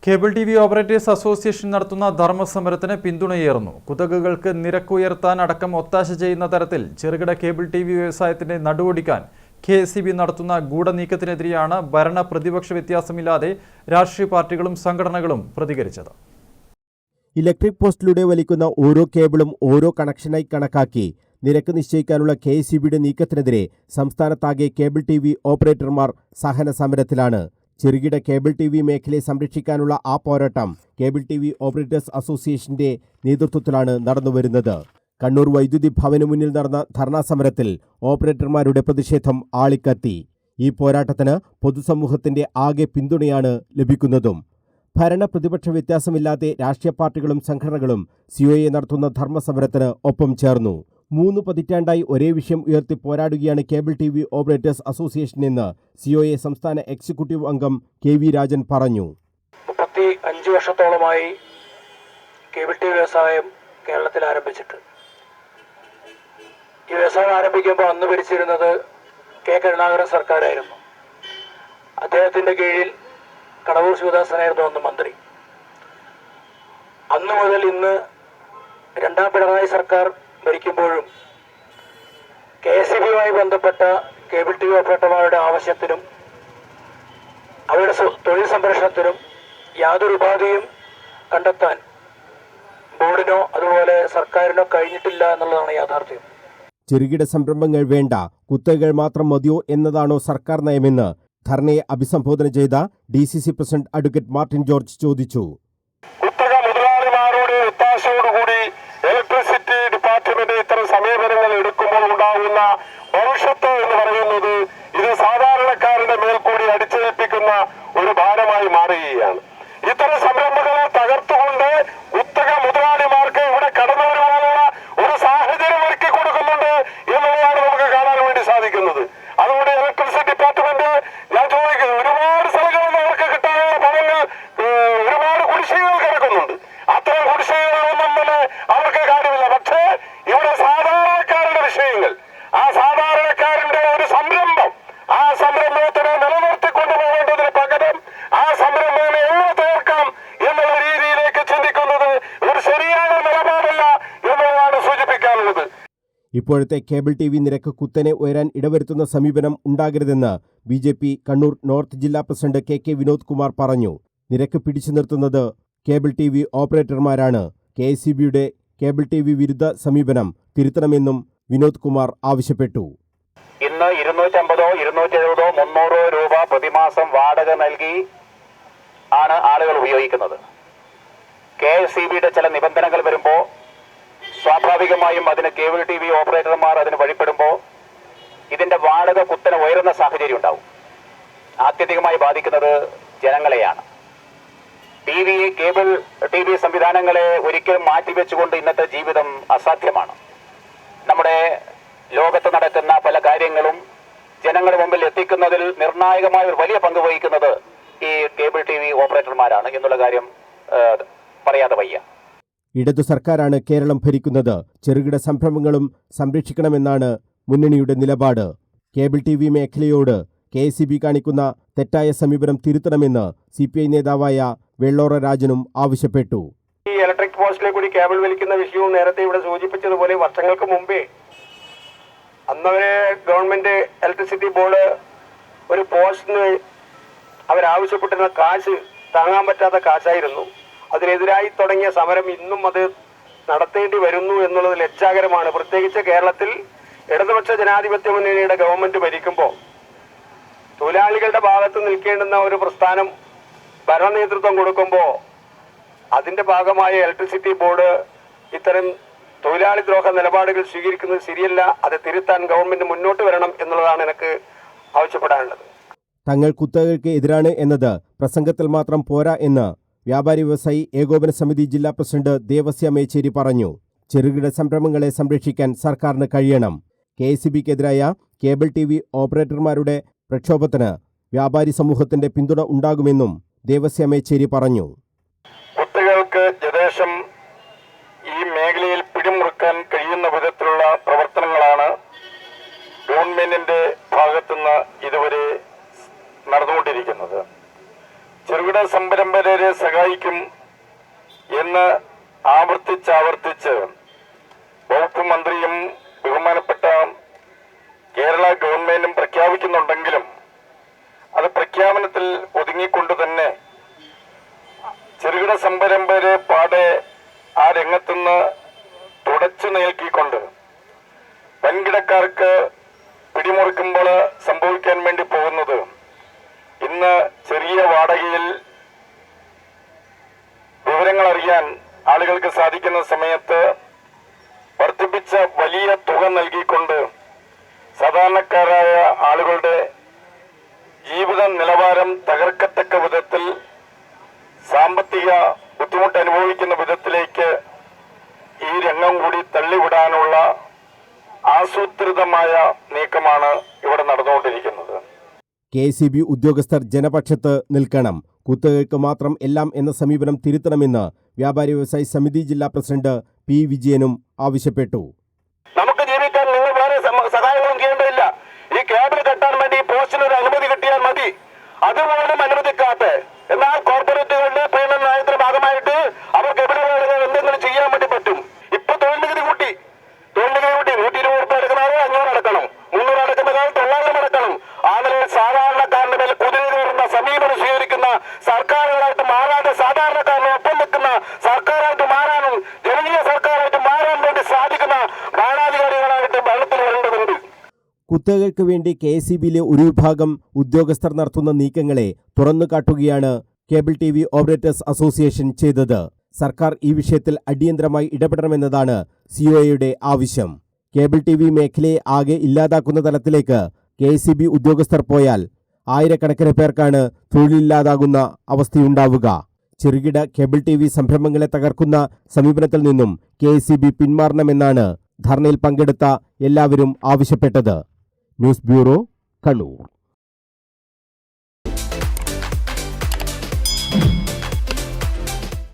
Cable T V operators association നടത്തുന്ന ധർമ്മസമരത്തിന് പിന്തുണയേറുന്നു. കുത്തകകൾക്ക് നിരക്കുയർത്താൻ അടക്കം ഒത്താശ ചെയ്യുന്ന തരത്തിൽ ചെറുകിട കേബിൾ ടി വി വ്യവസായത്തിന്റെ നടുവൊടിക്കാൻ KSEB നടത്തുന്ന ഗൂഢനീക്കത്തിനെതിരെയാണ് ഭരണ പ്രതിപക്ഷ വ്യത്യാസമില്ലാതെ രാഷ്ട്രീയ പാർട്ടികളും സംഘടനകളും പ്രതികരിച്ചത്. ഇലക്ട്രിക് പോസ്റ്റിലൂടെ വലിക്കുന്ന ഓരോ കേബിളും ഓരോ കണക്ഷനായി കണക്കാക്കി നിരക്ക് നിശ്ചയിക്കാനുള്ള KSEBയുടെ നീക്കത്തിനെതിരെ സംസ്ഥാനത്താകെ കേബിൾ ടി വി ഓപ്പറേറ്റർമാർ സഹന സമരത്തിലാണ്. ചെറുകിട കേബിൾ ടി വി മേഖലയെ സംരക്ഷിക്കാനുള്ള ആ പോരാട്ടം കേബിൾ ടി വി ഓപ്പറേറ്റേഴ്സ് അസോസിയേഷന്റെ നേതൃത്വത്തിലാണ് നടന്നുവരുന്നത്. കണ്ണൂർ വൈദ്യുതി ഭവന് മുന്നിൽ നടന്ന ധർണാ സമരത്തിൽ ഓപ്പറേറ്റർമാരുടെ പ്രതിഷേധം ആളിക്കത്തി. ഈ പോരാട്ടത്തിന് പൊതുസമൂഹത്തിന്റെ ആകെ പിന്തുണയാണ് ലഭിക്കുന്നതും. ഭരണ പ്രതിപക്ഷ വ്യത്യാസമില്ലാതെ രാഷ്ട്രീയ പാർട്ടികളും സംഘടനകളും COA നടത്തുന്ന ധർമ്മസമരത്തിന് ഒപ്പം ചേർന്നു. 3 പതിറ്റാണ്ടായി ഒരേ വിഷയം ഉയർത്തി പോരാടുകയാണ് cable T V operators association എന്ന് COA സംസ്ഥാന എക്സിക്യൂട്ടീവ് അംഗം KV രാജൻ പറഞ്ഞു. 35 വർഷത്തോളമായി കേബിൾ ടി വി വ്യവസായം കേരളത്തിൽ ആരംഭിച്ചിട്ട്. ഈ വ്യവസായം ആരംഭിക്കുമ്പോൾ അന്ന് ഭരിച്ചിരുന്നത് കരുണാകരൻ സർക്കാരായിരുന്നു. അദ്ദേഹത്തിന്റെ കീഴിൽ കടവൂർ ശിവദാസനായിരുന്നു അന്ന് മന്ത്രി. അന്നു മുതൽ ഇന്ന് രണ്ടാം പിണറായി സർക്കാർ ഭരിക്കുമ്പോഴും KSEBയുമായി ബന്ധപ്പെട്ട കേബിൾ ടി വി ഓപ്പറേറ്റർമാരുടെ ആവശ്യത്തിനും അവരുടെ തൊഴിൽ സംരക്ഷണത്തിനും യാതൊരു ഉപാധിയും കണ്ടെത്താൻ ബോർഡിനോ അതുപോലെ സർക്കാരിനോ കഴിഞ്ഞിട്ടില്ല എന്നുള്ളതാണ് യാഥാർത്ഥ്യം. ചെറുകിട സംരംഭങ്ങൾ വേണ്ട, കുത്തകകൾ മാത്രം മതിയോ എന്നതാണോ സർക്കാർ നയമെന്ന് ധർണയെ അഭിസംബോധന ചെയ്ത DCC president advocate Martin George ചോദിച്ചു. കുത്തക മുതലാളിമാരുടെ ഒത്താശയോടുകൂടി ഇലക്ട്രിസിറ്റി ഡിപ്പാർട്ട്മെന്റ് ഇത്തരം സമീപനങ്ങൾ എടുക്കുമ്പോൾ ഉണ്ടാകുന്ന ഭവിഷ്യത്ത് എന്ന് പറയുന്നത് ഇത് സാധാരണക്കാരുടെ മേൽ കൂടി അടിച്ചേൽപ്പിക്കുന്ന ഒരു ഭാരമായി മാറുകയാണ്. ഇത്തരം സംരംഭങ്ങളെ തകർത്തുകൊണ്ട് കുത്തക മുതലാളിമാർക്ക് ഇവിടെ കടന്നു വരുവാനുള്ള ഒരു സാഹചര്യം ഒരുക്കി കൊടുക്കുന്നുണ്ട് എന്നുള്ളതാണ് നമുക്ക് കാണാൻ വേണ്ടി സാധിക്കുന്നത്. അതുകൊണ്ട് ഇലക്ട്രിസിറ്റി ഡിപ്പാർട്ട്മെന്റ് ഞാൻ ചോദിക്കുന്നത്, ഒരുപാട് സ്ഥലങ്ങളിൽ അവർക്ക് കിട്ടാനുള്ള പണങ്ങൾ ഒരുപാട് കുടിശ്ശികകൾ കിടക്കുന്നുണ്ട്. അത്തരം കുടിശ്ശികകളൊന്നും തന്നെ അവർക്ക് കാര്യമില്ല. പക്ഷേ ഇവിടെ സാധാരണക്കാരുടെ വിഷയങ്ങൾ, ആ സാധാരണക്കാരന്റെ ഒരു സംരംഭം, ആ സംരംഭത്തിനെ നിലനിർത്തിക്കൊണ്ടു പോകേണ്ടതിന് പകരം ആ സംരംഭങ്ങളെ എങ്ങനെ തീർക്കാം എന്നുള്ള രീതിയിലേക്ക് ചിന്തിക്കുന്നത് ഒരു ശരിയായ നിലപാടല്ല എന്നുള്ളതാണ് സൂചിപ്പിക്കാനുള്ളത്. ഇപ്പോഴത്തെ കേബിൾ ടി വി നിരക്ക് കുത്തനെ ഉയരാൻ ഇടവരുത്തുന്ന സമീപനം ഉണ്ടാകരുതെന്ന് BJP കണ്ണൂർ നോർത്ത് ജില്ലാ പ്രസിഡന്റ് KK വിനോദ് കുമാർ പറഞ്ഞു. നിരക്ക് പിടിച്ചു നിർത്തുന്നത് കേബിൾ ടി വി ഓപ്പറേറ്റർമാരാണ്. KSEBയുടെ കേബിൾ ടി വി വിരുദ്ധ സമീപനം തിരുത്തണമെന്നും വിനോദ് കുമാർ ആവശ്യപ്പെട്ടു. ഇന്ന് 250, 270, 300 രൂപ പ്രതിമാസം വാടക നൽകി ആണ് ആളുകൾ ഉപയോഗിക്കുന്നത്. KSEBയുടെ ചില നിബന്ധനകൾ വരുമ്പോൾ സ്വാഭാവികമായും അതിന് കേബിൾ ടി വി ഓപ്പറേറ്റർമാർ അതിന് വഴിപ്പെടുമ്പോൾ ഇതിന്റെ വാടക കുത്തനെ ഉയരുന്ന സാഹചര്യം ഉണ്ടാവും. ആത്യന്തികമായി ബാധിക്കുന്നത് ജനങ്ങളെയാണ്. കേബിൾ ടി വി സംവിധാനങ്ങളെ ഒരിക്കലും മാറ്റിവെച്ചുകൊണ്ട് ഇന്നത്തെ ജീവിതം അസാധ്യമാണ്. നമ്മുടെ ലോകത്ത് നടക്കുന്ന പല കാര്യങ്ങളും ജനങ്ങളുടെ മുമ്പിൽ എത്തിക്കുന്നതിൽ നിർണായകമായ ഒരു വലിയ പങ്ക് വഹിക്കുന്നത് ഈ കേബിൾ ടി വി ഓപ്പറേറ്റർമാരാണ് എന്നുള്ള കാര്യം പറയാതെ വയ്യ. ഇടതു സർക്കാരാണ് കേരളം ഭരിക്കുന്നത്. ചെറുകിട സംരംഭങ്ങളും സംരക്ഷിക്കണമെന്നാണ് മുന്നണിയുടെ നിലപാട്. കേബിൾ ടി വി മേഖലയോട് KSEB കാണിക്കുന്ന തെറ്റായ സമീപനം തിരുത്തണമെന്ന് CPI നേതാവായ വെള്ളോറ രാജനും ആവശ്യപ്പെട്ടു. ഈ ഇലക്ട്രിക് പോസ്റ്റിലെ കൂടി കേബിൾ വലിക്കുന്ന വിഷയവും നേരത്തെ ഇവിടെ സൂചിപ്പിച്ചതുപോലെ വർഷങ്ങൾക്ക് മുമ്പേ അന്നവരെ ഗവൺമെന്റ് ഇലക്ട്രിസിറ്റി ബോർഡ് ഒരു പോസ്റ്റിന് അവരാവശ്യപ്പെട്ടിരുന്ന കാശ് താങ്ങാൻ പറ്റാത്ത കാശായിരുന്നു. അതിനെതിരായി തുടങ്ങിയ സമരം ഇന്നും അത് നടത്തേണ്ടി വരുന്നു എന്നുള്ളത് ലജ്ജാകരമാണ്. പ്രത്യേകിച്ച് കേരളത്തിൽ ഇടതുപക്ഷ ജനാധിപത്യ മുന്നണിയുടെ ഗവൺമെന്റ് ഭരിക്കുമ്പോൾ തൊഴിലാളികളുടെ ഭാഗത്ത് നിൽക്കേണ്ടുന്ന ഒരു പ്രസ്ഥാനം ഭരണ നേതൃത്വം കൊടുക്കുമ്പോൾ അതിന്റെ ഭാഗമായ ഇലക്ട്രിസിറ്റി ബോർഡ് ഇത്തരം തൊഴിലാളി ദ്രോഹ നിലപാടുകൾ സ്വീകരിക്കുന്നത് ശരിയല്ല. അത് തിരുത്താൻ ഗവൺമെന്റ് മുന്നോട്ട് വരണം എന്നുള്ളതാണ് എനിക്ക് ആവശ്യപ്പെടാനുള്ളത്. തങ്ങൾ കുത്തകൾക്ക് എതിരാണ് എന്നത് പ്രസംഗത്തിൽ മാത്രം പോരാ എന്ന് വ്യാപാരി വ്യവസായി ഏകോപന സമിതി ജില്ലാ പ്രസിഡന്റ് ദേവസ്യ മേച്ചേരി പറഞ്ഞു. ചെറുകിട സംരംഭങ്ങളെ സംരക്ഷിക്കാൻ സർക്കാരിന് കഴിയണം. KSEBക്കെതിരായ കേബിൾ ടി വി ഓപ്പറേറ്റർമാരുടെ പ്രക്ഷോഭത്തിന് വ്യാപാരി സമൂഹത്തിന്റെ പിന്തുണ ഉണ്ടാകുമെന്നും ദേവസ്യ മേച്ചേരി പറഞ്ഞു. കുട്ടികൾക്ക് യഥേഷം ഈ മേഖലയിൽ പിടിമുറുക്കാൻ കഴിയുന്ന വിധത്തിലുള്ള പ്രവർത്തനങ്ങളാണ് ഗവൺമെന്റിന്റെ ഭാഗത്തുനിന്ന് ഇതുവരെ നടന്നുകൊണ്ടിരിക്കുന്നത്. ചെറുകിട സംരംഭകരെ സഹായിക്കും എന്ന് ആവർത്തിച്ച് വകുപ്പ് മന്ത്രിയും ബഹുമാനപ്പെട്ട കേരള ഗവൺമെന്റും പ്രഖ്യാപിക്കുന്നുണ്ടെങ്കിലും അത് പ്രഖ്യാപനത്തിൽ ഒതുങ്ങിക്കൊണ്ട് തന്നെ ചെറുകിട സംരംഭകരെ പാടെ ആ രംഗത്തുനിന്ന് തുടച്ചു നീക്കിക്കൊണ്ട് വൻകിടക്കാർക്ക് പിടിമുറുക്കുമ്പോൾ സംഭവിക്കാൻ വേണ്ടി പോകുന്നത് ഇന്ന് ചെറിയ വാടകയിൽ വിവരങ്ങൾ അറിയാൻ ആളുകൾക്ക് സാധിക്കുന്ന സമയത്ത് വർദ്ധിപ്പിച്ച വലിയ തുക നൽകിക്കൊണ്ട് സാധാരണക്കാരായ ആളുകളുടെ ജീവിത നിലവാരം തകർക്കത്തക്ക വിധത്തിൽ സാമ്പത്തിക ബുദ്ധിമുട്ട് അനുഭവിക്കുന്ന വിധത്തിലേക്ക് ഈ രംഗം കൂടി തള്ളിവിടാനുള്ള ആസൂത്രിതമായ നീക്കമാണ് ഇവിടെ നടന്നുകൊണ്ടിരിക്കുന്നത്. KCB ഉദ്യോഗസ്ഥർ ജനപക്ഷത്ത് നിൽക്കണം, കുത്തകൾക്ക് മാത്രം എല്ലാം എന്ന സമീപനം തിരുത്തണമെന്ന് വ്യാപാരി വ്യവസായി സമിതി ജില്ലാ പ്രസിഡന്റ് P. വിജയനും ആവശ്യപ്പെട്ടു. നമുക്ക് ജീവിക്കാൻ നിങ്ങൾ വേറെ സഹായങ്ങളും ചെയ്യേണ്ടതില്ല. ഈ കേബിൾ കെട്ടാൻ വേണ്ടി പോസ്റ്റിനൊരു അനുമതി കിട്ടിയാൽ മതി. അതുപോലും അനുവദിക്കാത്ത എന്നാൽ കോർപ്പറേറ്റുകളുടെ പേയ്മെന്റ് നയത്തിന്റെ ഭാഗമായിട്ട് അവർക്ക് എവിടെ വേണമെങ്കിലും എന്തെങ്കിലും ചെയ്യാൻ വേണ്ടി പറ്റും. ഇപ്പൊ തൊഴിൽ നികുതി കൂട്ടി 120 രൂപ അടക്കണത് 500 അടക്കണം, 300 അടക്കുന്നതാൽ 900 അടക്കണം. ആ നിലയിൽ സാധാരണക്കാരന്റെ മേൽ കുതിരേറുന്ന സമീപനം സ്വീകരിക്കുന്ന സർക്കാരുകളായിട്ട് മാറാതെ സാധാരണക്കാരനെ ഒപ്പം നിൽക്കുന്ന സർക്കാരായിട്ട് മാറാനും ജനകീയ സർക്കാരായിട്ട് മാറാൻ വേണ്ടി സാധിക്കുന്ന ഭരണാധികാരികളായിട്ട് ഭരണത്തിൽ വരേണ്ടതുണ്ട്. കുത്തകൾക്ക് വേണ്ടി KCBയിലെ ഒരു വിഭാഗം ഉദ്യോഗസ്ഥർ നടത്തുന്ന നീക്കങ്ങളെ തുറന്നു കാട്ടുകയാണ് കേബിൾ TV ഓപ്പറേറ്റേഴ്സ് അസോസിയേഷൻ ചെയ്തത്. സർക്കാർ ഈ വിഷയത്തിൽ അടിയന്തരമായി ഇടപെടണമെന്നതാണ് COAയുടെ ആവശ്യം. കേബിൾ TV മേഖലയെ ആകെ ഇല്ലാതാക്കുന്ന തലത്തിലേക്ക് KCB ഉദ്യോഗസ്ഥർ പോയാൽ ആയിരക്കണക്കിന് പേർക്കാണ് തൊഴിലില്ലാതാകുന്ന അവസ്ഥയുണ്ടാവുക. ചെറുകിട കേബിൾ TV സംരംഭങ്ങളെ തകർക്കുന്ന സമീപനത്തിൽ നിന്നും KCB പിന്മാറണമെന്നാണ് ധർണയിൽ പങ്കെടുത്ത എല്ലാവരും ആവശ്യപ്പെട്ടത്. News bureau, Kannur.